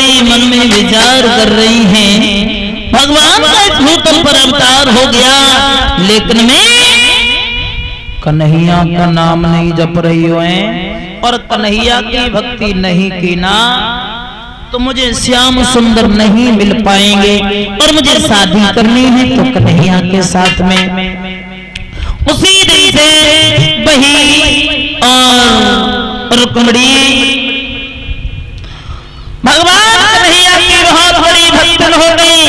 रुक्मणी मन में विचार कर रही हैं, भगवान का इस भूतल पर अवतार हो गया, लेकिन मैं कन्हैया का नाम नहीं जप रही हो और कन्हैया की भक्ति नहीं की ना, तो मुझे श्याम सुंदर नहीं मिल पाएंगे और मुझे शादी करनी है तो कन्हैया के साथ में। उसी दिन से वही और रुक्मणी भगवान कन्हैया की बहुत बड़ी भक्तन हो गई।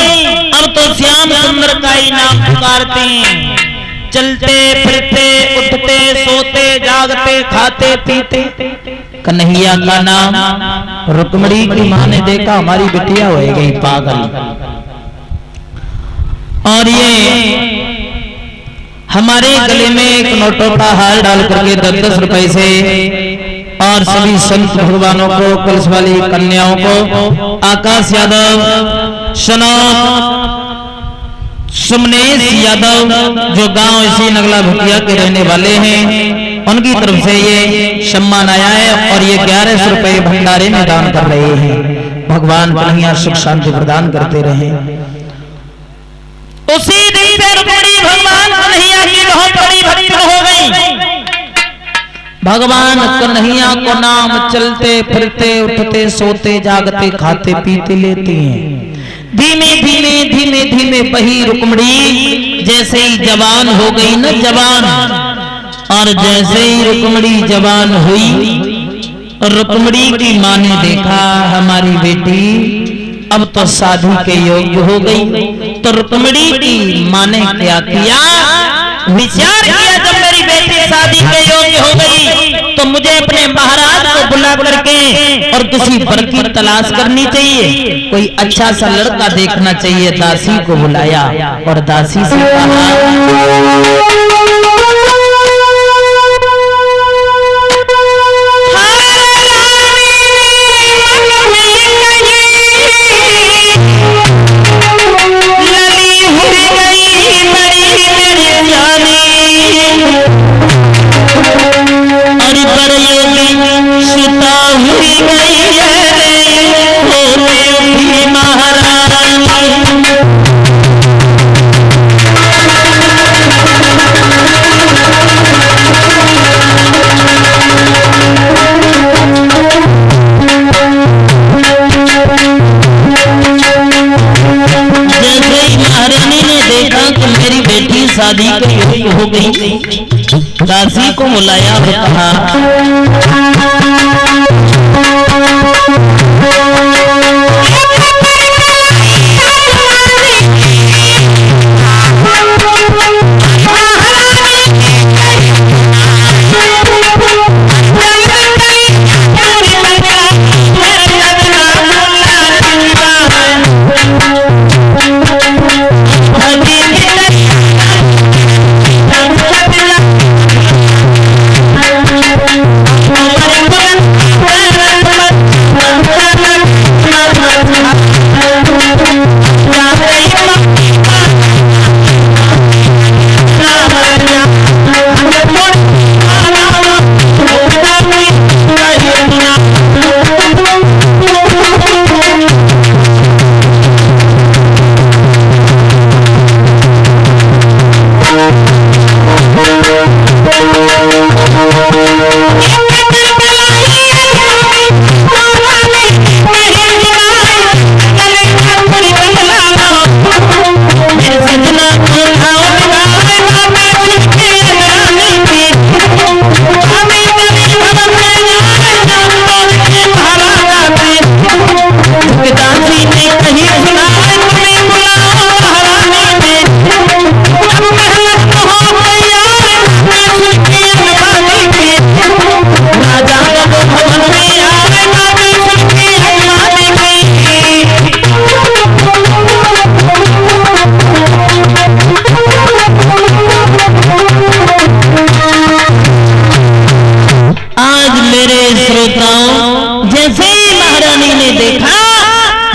अब तो श्याम सुंदर का ही नाम पुकारते हैं, चलते फिरते उठते सोते जागते खाते पीते कन्हैया का नाम। रुक्मणी की मां ने देखा हमारी बिटिया हो गई पागल, और ये हमारे गले में एक नोटों का हार डाल करके 10-10 रुपए से और सभी संत भगवानों को, कलश वाली कन्याओं को, आकाश यादव, सनोज, सुमनेश यादव जो गांव इसी नगला भुटिया के रहने वाले हैं, उनकी तरफ से ये सम्मान आया है और ये 1100 रुपए भंडारे में दान कर रहे हैं। भगवान कन्हैया सुख शांति प्रदान करते रहे। उसी दिन से रुक्मणी भगवान कन्हैया की बहुत बड़ी भक्त हो गई। भगवान कन्हैया को नाम चलते फिरते उठते सोते जागते खाते पीते लेते हैं। धीमे धीमे धीमे धीमे वही रुक्मणी जैसे ही जवान हो गई न जवान, और जैसे ही रुक्मणी जवान हुई, रुक्मणी की मां ने देखा हमारी बेटी अब तो शादी के योग्य हो गई। तो रुक्मणी की मां ने क्या किया, विचार किया जब मेरी बेटी शादी के योग्य हो गई तो मुझे अपने महाराज को बुला करके और किसी वर की तलाश करनी चाहिए, कोई अच्छा सा लड़का देखना चाहिए। दासी को बुलाया और दासी से कहा शादी के योग्य हो गई। दासी को बुलाया और कहा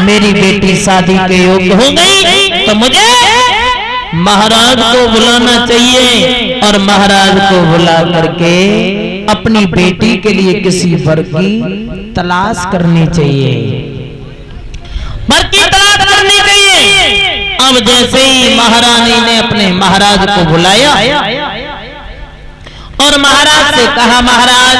मेरी बेटी शादी के योग्य हो गई तो मुझे महाराज को बुलाना चाहिए और महाराज को बुला करके अपनी बेटी के लिए किसी वर की तलाश करनी चाहिए। वर की तलाश करनी चाहिए। अब जैसे ही महारानी ने अपने महाराज को बुलाया और महाराज से कहा, महाराज